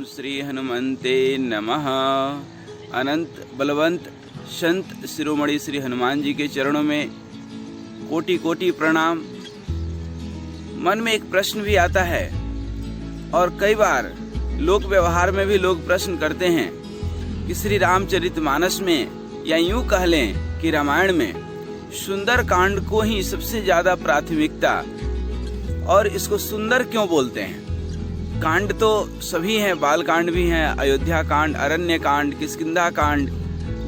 श्री हनुमंते नमः। अनंत बलवंत संत शिरोमणि श्री हनुमान जी के चरणों में कोटि कोटि प्रणाम। मन में एक प्रश्न भी आता है और कई बार लोक व्यवहार में भी लोग प्रश्न करते हैं कि श्री रामचरितमानस में या यूं कह लें कि रामायण में सुंदर कांड को ही सबसे ज्यादा प्राथमिकता, और इसको सुंदर क्यों बोलते हैं। कांड तो सभी हैं, बाल कांड भी हैं, अयोध्या कांड, अरण्य कांड, किष्किंधा कांड,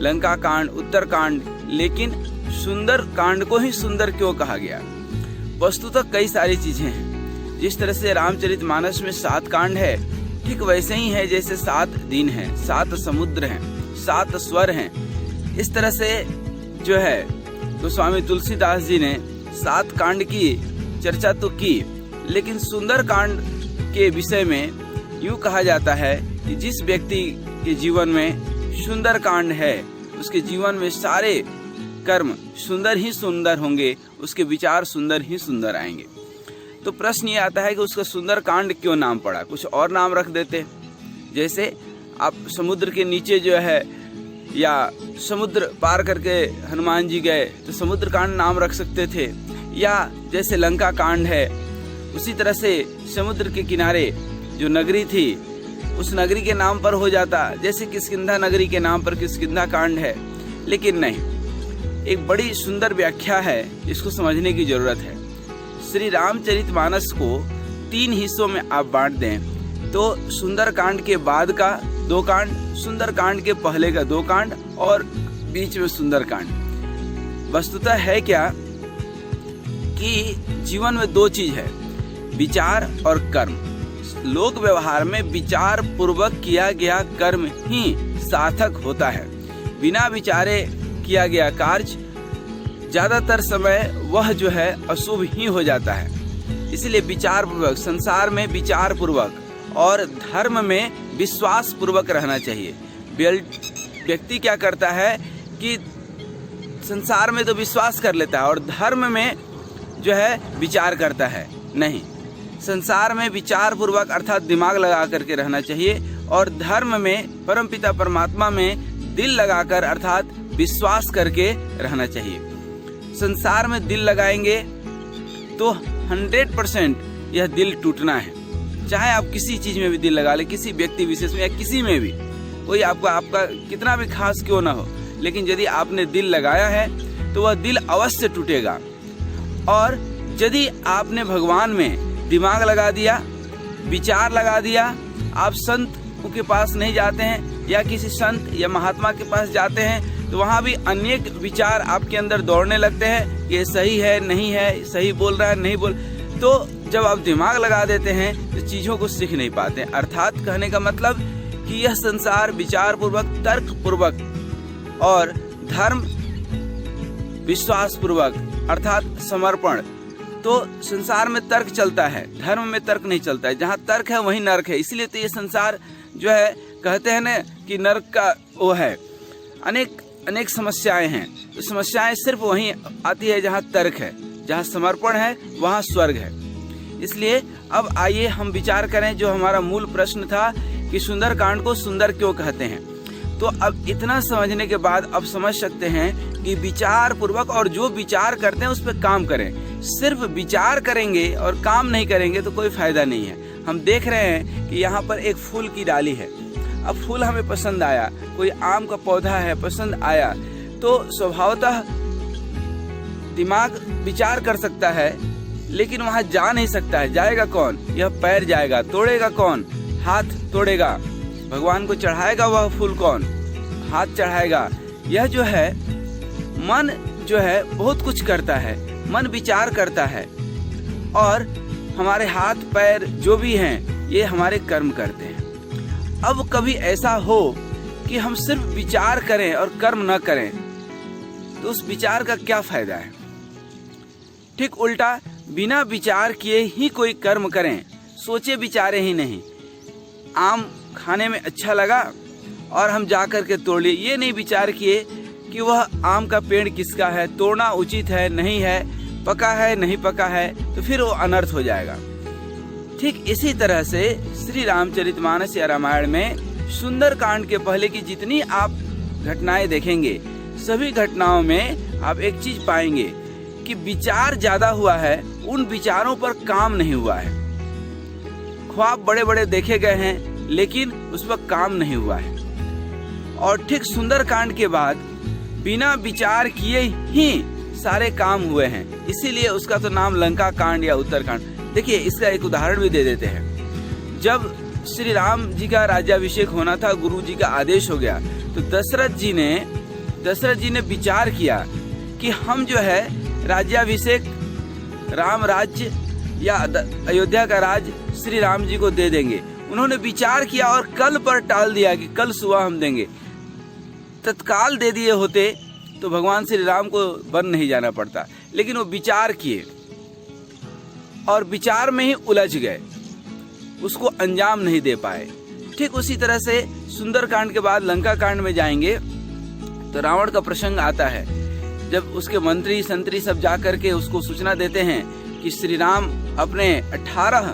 लंका कांड, उत्तर कांड, लेकिन सुंदर कांड को ही सुंदर क्यों कहा गया। वस्तुतः तो कई सारी चीजें हैं। जिस तरह से रामचरितमानस में 7 कांड है, ठीक वैसे ही है जैसे 7 दिन हैं, 7 समुद्र हैं, 7 स्वर हैं। इस तरह से जो है गोस्वामी तुलसीदास जी ने 7 कांड की चर्चा तो की, लेकिन सुंदर कांड के विषय में यूं कहा जाता है कि जिस व्यक्ति के जीवन में सुंदर कांड है उसके जीवन में सारे कर्म सुंदर ही सुंदर होंगे, उसके विचार सुंदर ही सुंदर आएंगे। तो प्रश्न ये आता है कि उसका सुंदर कांड क्यों नाम पड़ा, कुछ और नाम रख देते। जैसे आप समुद्र के नीचे जो है या समुद्र पार करके हनुमान जी गए तो समुद्र कांड नाम रख सकते थे, या जैसे लंका कांड है उसी तरह से समुद्र के किनारे जो नगरी थी उस नगरी के नाम पर हो जाता, जैसे किष्किंधा नगरी के नाम पर किष्किंधा कांड है। लेकिन नहीं, एक बड़ी सुंदर व्याख्या है, इसको समझने की जरूरत है। श्री रामचरितमानस को 3 हिस्सों में आप बांट दें तो सुंदर कांड के बाद का 2 कांड, सुंदर कांड के पहले का 2 कांड और बीच में सुंदर कांड। वस्तुतः है क्या कि जीवन में 2 चीज है, विचार और कर्म। लोक व्यवहार में विचार पूर्वक किया गया कर्म ही सार्थक होता है। बिना विचारे किया गया कार्य ज्यादातर समय वह जो है अशुभ ही हो जाता है। इसलिए विचार पूर्वक, संसार में विचार पूर्वक और धर्म में विश्वास पूर्वक रहना चाहिए। व्यक्ति क्या करता है कि संसार में तो विश्वास कर लेता है और धर्म में जो है विचार करता है। नहीं, संसार में विचार पूर्वक अर्थात दिमाग लगा करके रहना चाहिए और धर्म में परमपिता परमात्मा में दिल लगाकर अर्थात विश्वास करके रहना चाहिए। संसार में दिल लगाएंगे तो 100% यह दिल टूटना है। चाहे आप किसी चीज में भी दिल लगा ले, किसी व्यक्ति विशेष में या किसी में भी, कोई आपका कितना भी खास क्यों ना हो, लेकिन यदि आपने दिल लगाया है तो वह दिल अवश्य टूटेगा। और यदि आपने भगवान में दिमाग लगा दिया, विचार लगा दिया, आप संत के पास नहीं जाते हैं या किसी संत या महात्मा के पास जाते हैं तो वहाँ भी अनेक विचार आपके अंदर दौड़ने लगते हैं, ये सही है नहीं है, सही बोल रहा है नहीं बोल। तो जब आप दिमाग लगा देते हैं तो चीज़ों को सीख नहीं पाते। अर्थात कहने का मतलब कि यह संसार विचार पूर्वक, तर्क पूर्वक और धर्म विश्वास पूर्वक अर्थात समर्पण। तो संसार में तर्क चलता है, धर्म में तर्क नहीं चलता है। जहाँ तर्क है वहीं नर्क है। इसलिए तो ये संसार जो है कहते हैं ना कि नर्क का वो है। अनेक समस्याएं हैं, तो समस्याएं सिर्फ वहीं आती है जहाँ तर्क है, जहाँ समर्पण है वहाँ स्वर्ग है। इसलिए अब आइए हम विचार करें, जो हमारा मूल प्रश्न था कि सुंदर कांड को सुंदर क्यों कहते हैं। तो अब इतना समझने के बाद अब समझ सकते हैं कि विचार पूर्वक, और जो विचार करते हैं उस पर काम करें। सिर्फ विचार करेंगे और काम नहीं करेंगे तो कोई फायदा नहीं है। हम देख रहे हैं कि यहाँ पर एक फूल की डाली है। अब फूल हमें पसंद आया, कोई आम का पौधा है पसंद आया, तो स्वभावतः दिमाग विचार कर सकता है, लेकिन वहाँ जा नहीं सकता है। जाएगा कौन? यह पैर जाएगा। तोड़ेगा कौन? हाथ तोड़ेगा। भगवान को चढ़ाएगा वह फूल कौन? हाथ चढ़ाएगा। यह जो है मन जो है बहुत कुछ करता है, मन विचार करता है, और हमारे हाथ पैर जो भी हैं ये हमारे कर्म करते हैं। अब कभी ऐसा हो कि हम सिर्फ विचार करें और कर्म न करें तो उस विचार का क्या फायदा है। ठीक उल्टा, बिना विचार किए ही कोई कर्म करें, सोचे विचारे ही नहीं। आम खाने में अच्छा लगा और हम जा कर के तोड़ लिए, ये नहीं विचार किए कि वह आम का पेड़ किसका है, तोड़ना उचित है नहीं है, पका है नहीं पका है, तो फिर वो अनर्थ हो जाएगा। ठीक इसी तरह से श्री रामचरितमानस या रामायण में सुंदर कांड के पहले की जितनी आप घटनाएं देखेंगे, सभी घटनाओं में आप एक चीज पाएंगे कि विचार ज्यादा हुआ है, उन विचारों पर काम नहीं हुआ है। ख्वाब बड़े बड़े देखे गए हैं लेकिन उस पर काम नहीं हुआ है। और ठीक सुंदर कांड के बाद बिना विचार किए ही सारे काम हुए हैं, इसीलिए उसका तो नाम लंका कांड या उत्तरकांड। देखिए, इसका एक उदाहरण भी दे देते हैं। जब श्री राम जी का राज्याभिषेक होना था, गुरु जी का आदेश हो गया, तो दशरथ जी ने विचार किया कि हम जो है राज्याभिषेक, राम राज्य या अयोध्या का राज श्री राम जी को दे देंगे। उन्होंने विचार किया और कल पर टाल दिया कि कल सुबह हम देंगे। तत्काल दे दिए होते तो भगवान श्री राम को वन नहीं जाना पड़ता, लेकिन वो विचार किए और विचार में ही उलझ गए, उसको अंजाम नहीं दे पाए। ठीक उसी तरह से सुंदरकांड के बाद लंका कांड में जाएंगे तो रावण का प्रसंग आता है। जब उसके मंत्री संतरी सब जाकर के उसको सूचना देते हैं कि श्री राम अपने 18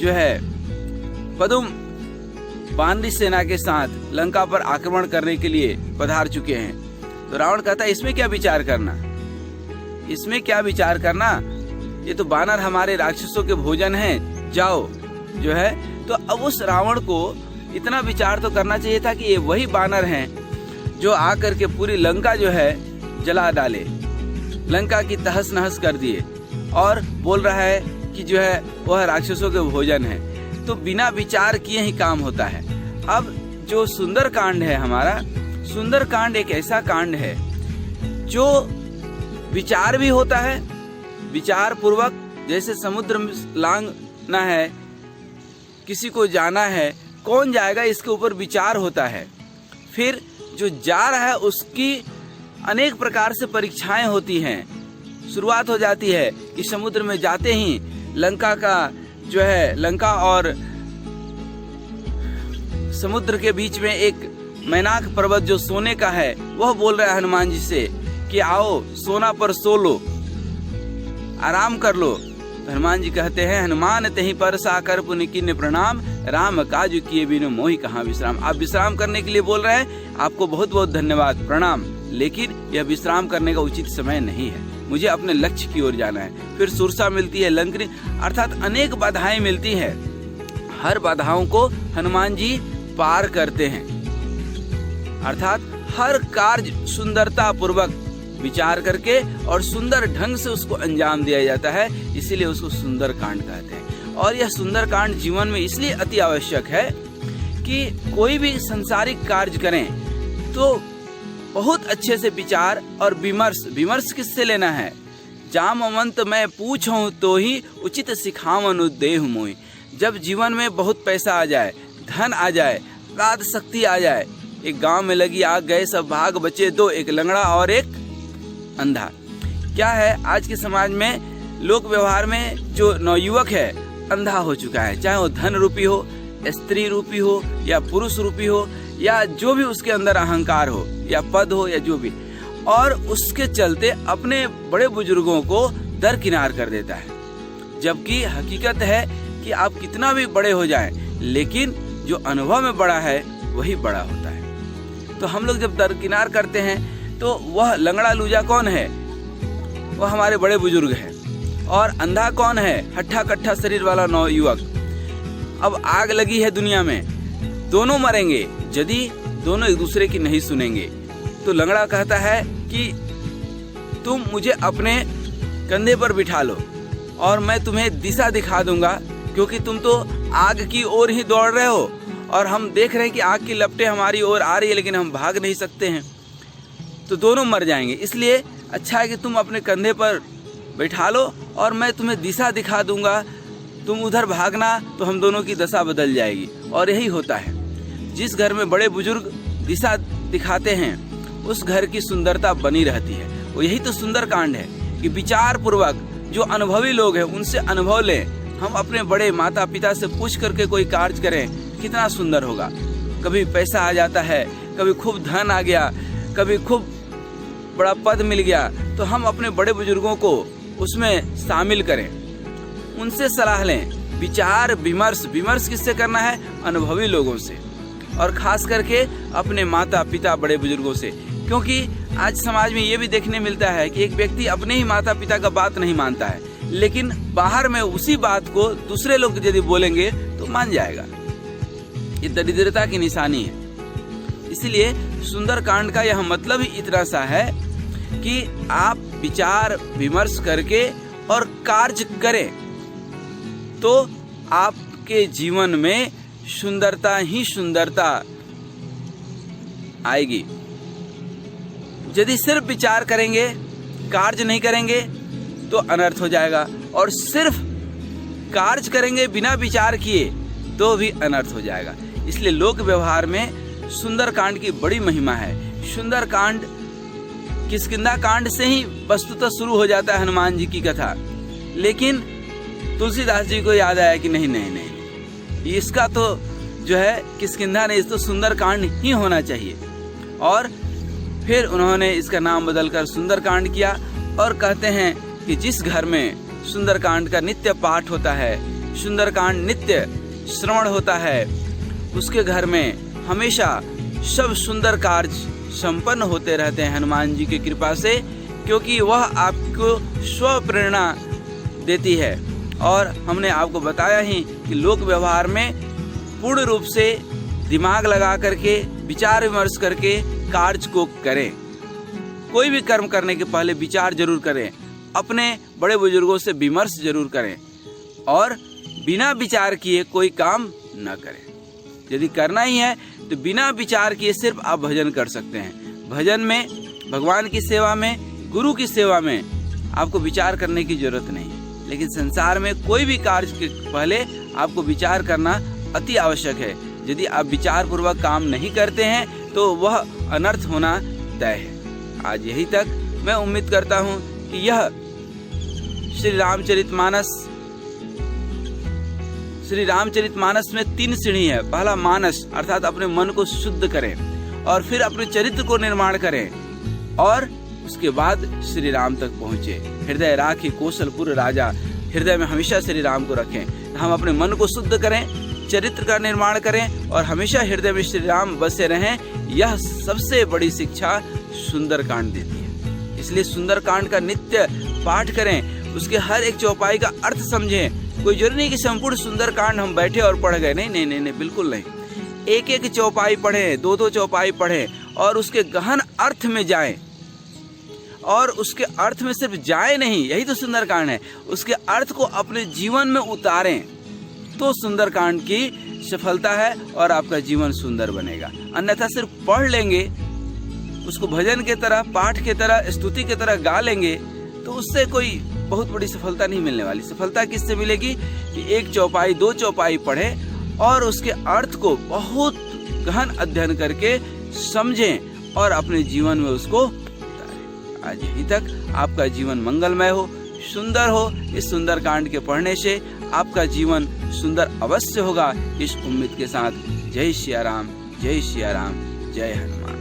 जो है पदुम बानरी सेना के साथ लंका पर आक्रमण करने के लिए पधार चुके हैं, तो रावण कहता है इसमें क्या विचार करना, इसमें क्या विचार करना, ये तो बानर हमारे राक्षसों के भोजन हैं, जाओ जो है। तो अब उस रावण को इतना विचार तो करना चाहिए था कि ये वही बानर हैं जो आकर के पूरी लंका जो है जला डाले, लंका की तहस नहस कर दिए, और बोल रहा है कि जो है वह राक्षसों के भोजन है। तो बिना विचार किए ही काम होता है। अब जो सुंदर कांड है हमारा, सुंदर कांड एक ऐसा कांड है जो विचार भी होता है, विचार पूर्वक। जैसे समुद्र लांघना है, किसी को जाना है, कौन जाएगा इसके ऊपर विचार होता है। फिर जो जा रहा है उसकी अनेक प्रकार से परीक्षाएं होती हैं। शुरुआत हो जाती है कि समुद्र में जाते ही लंका का जो है, लंका और समुद्र के बीच में एक मैनाक पर्वत जो सोने का है, वह बोल रहा है हनुमान जी से कि आओ सोना पर सो लो, आराम कर लो। तो हनुमान जी कहते हैं हनुमान तहीं पर साकर पुनि किन्ने प्रणाम, राम काज किए बिनु मोहि कहाँ विश्राम। आप विश्राम करने के लिए बोल रहे हैं, आपको बहुत बहुत धन्यवाद, प्रणाम, लेकिन यह विश्राम करने का उचित समय नहीं है, मुझे अपने लक्ष्य की ओर जाना है। फिर सुरसा मिलती है, लंकनी, अर्थात अनेक बाधाएं मिलती है। हर बाधाओं को हनुमान जी पार करते हैं, अर्थात हर कार्य सुंदरता पूर्वक विचार करके और सुंदर ढंग से उसको अंजाम दिया जाता है, इसीलिए उसको सुंदर कांड कहते हैं। और यह सुंदर कांड जीवन में इसलिए अति आवश्यक है कि कोई भी संसारिक कार्य करें तो बहुत अच्छे से विचार और विमर्श किससे लेना है। जामवंत मैं पूछूं तो ही उचित सिखावन देहु मोहि। जब जीवन में बहुत पैसा आ जाए, धन आ जाए, अगाध शक्ति आ जाए, एक गांव में लगी आग, गए सब भाग, बचे दो, एक लंगड़ा और एक अंधा। क्या है, आज के समाज में लोक व्यवहार में जो नवयुवक है अंधा हो चुका है, चाहे वो धन रूपी हो, स्त्री रूपी हो, या पुरुष रूपी हो, या जो भी उसके अंदर अहंकार हो, या पद हो, या जो भी, और उसके चलते अपने बड़े बुजुर्गों को दरकिनार कर देता है। जबकि हकीकत है कि आप कितना भी बड़े हो जाएं, लेकिन जो अनुभव में बड़ा है वही बड़ा होता है। तो हम लोग जब दरकिनार करते हैं तो वह लंगड़ा लूजा कौन है, वह हमारे बड़े बुजुर्ग हैं, और अंधा कौन है, हट्ठा कट्ठा शरीर वाला नवयुवक। अब आग लगी है दुनिया में, दोनों मरेंगे यदि दोनों एक दूसरे की नहीं सुनेंगे। तो लंगड़ा कहता है कि तुम मुझे अपने कंधे पर बिठा लो और मैं तुम्हें दिशा दिखा दूंगा, क्योंकि तुम तो आग की ओर ही दौड़ रहे हो और हम देख रहे हैं कि आग की लपटें हमारी ओर आ रही है, लेकिन हम भाग नहीं सकते हैं, तो दोनों मर जाएंगे। इसलिए अच्छा है कि तुम अपने कंधे पर बैठा लो और मैं तुम्हें दिशा दिखा दूंगा, तुम उधर भागना तो हम दोनों की दशा बदल जाएगी। और यही होता है, जिस घर में बड़े बुजुर्ग दिशा दिखाते हैं उस घर की सुंदरता बनी रहती है। वो यही तो सुंदर कांड है कि विचार पूर्वक जो अनुभवी लोग हैं उनसे अनुभव लें। हम अपने बड़े माता पिता से पूछ करके कोई कार्य करें, कितना सुंदर होगा। कभी पैसा आ जाता है, कभी खूब धन आ गया, कभी खूब बड़ा पद मिल गया, तो हम अपने बड़े बुजुर्गों को उसमें शामिल करें, उनसे सलाह लें, विचार विमर्श किससे करना है? अनुभवी लोगों से, और खास करके अपने माता पिता बड़े बुजुर्गों से। क्योंकि आज समाज में ये भी देखने मिलता है कि एक व्यक्ति अपने ही माता पिता का बात नहीं मानता है, लेकिन बाहर में उसी बात को दूसरे लोग यदि बोलेंगे तो मान जाएगा। ये दरिद्रता की निशानी है। इसलिए सुंदरकांड का यह मतलब ही इतना सा है कि आप विचार विमर्श करके और कार्य करें तो आपके जीवन में सुंदरता ही सुंदरता आएगी। यदि सिर्फ विचार करेंगे, कार्य नहीं करेंगे तो अनर्थ हो जाएगा, और सिर्फ कार्य करेंगे बिना विचार किए तो भी अनर्थ हो जाएगा। इसलिए लोक व्यवहार में सुंदरकांड की बड़ी महिमा है। सुंदरकांड किष्किंधा कांड से ही वस्तुतः शुरू हो जाता है हनुमान जी की कथा, लेकिन तुलसीदास जी को याद आया कि नहीं, इसका तो जो है किष्किंधा नहीं, इस तो सुंदरकांड ही होना चाहिए। और फिर उन्होंने इसका नाम बदलकर सुंदरकांड किया, और कहते हैं कि जिस घर में सुंदरकांड का नित्य पाठ होता है, सुंदरकांड नित्य श्रवण होता है, उसके घर में हमेशा सब सुंदर कार्य संपन्न होते रहते हैं हनुमान जी की कृपा से, क्योंकि वह आपको स्व प्रेरणा देती है। और हमने आपको बताया ही कि लोक व्यवहार में पूर्ण रूप से दिमाग लगा करके विचार विमर्श करके कार्य को करें। कोई भी कर्म करने के पहले विचार जरूर करें, अपने बड़े बुजुर्गों से विमर्श जरूर करें, और बिना विचार किए कोई काम न करें। यदि करना ही है तो बिना विचार किए सिर्फ आप भजन कर सकते हैं। भजन में, भगवान की सेवा में, गुरु की सेवा में आपको विचार करने की जरूरत नहीं है, लेकिन संसार में कोई भी कार्य के पहले आपको विचार करना अति आवश्यक है। यदि आप विचार पूर्वक काम नहीं करते हैं तो वह अनर्थ होना तय है। आज यही तक। मैं उम्मीद करता हूँ कि यह श्री रामचरितमानस में 3 सीढ़ी है। पहला मानस, अर्थात अपने मन को शुद्ध करें, और फिर अपने चरित्र को निर्माण करें, और उसके बाद श्री राम तक पहुँचे। हृदय राखी कौशलपुर राजा, हृदय में हमेशा श्री राम को रखें। हम अपने मन को शुद्ध करें, चरित्र का निर्माण करें, और हमेशा हृदय में श्री राम बसे रहें। यह सबसे बड़ी शिक्षा सुंदरकांड देती है। इसलिए सुंदरकांड का नित्य पाठ करें, उसके हर एक चौपाई का अर्थ समझें। कोई जरूरी नहीं कि संपूर्ण सुंदरकांड हम बैठे और पढ़ गए, नहीं, बिल्कुल नहीं। एक एक चौपाई पढ़ें, 2-2 चौपाई पढ़ें, और उसके गहन अर्थ में जाएं। और उसके अर्थ में सिर्फ जाए नहीं, यही तो सुंदरकांड है, उसके अर्थ को अपने जीवन में उतारें तो सुंदरकांड की सफलता है और आपका जीवन सुंदर बनेगा। अन्यथा सिर्फ पढ़ लेंगे, उसको भजन के तरह, पाठ के तरह, स्तुति के तरह गा लेंगे तो उससे कोई बहुत बड़ी सफलता नहीं मिलने वाली। सफलता किससे मिलेगी कि 1 चौपाई 2 चौपाई पढ़े और उसके अर्थ को बहुत गहन अध्ययन करके समझें और अपने जीवन में उसको उतारें। आज यहीं तक। आपका जीवन मंगलमय हो, सुंदर हो। इस सुंदरकांड के पढ़ने से आपका जीवन सुंदर अवश्य होगा। इस उम्मीद के साथ जय सिया राम, जय सिया राम, जय हनुमान।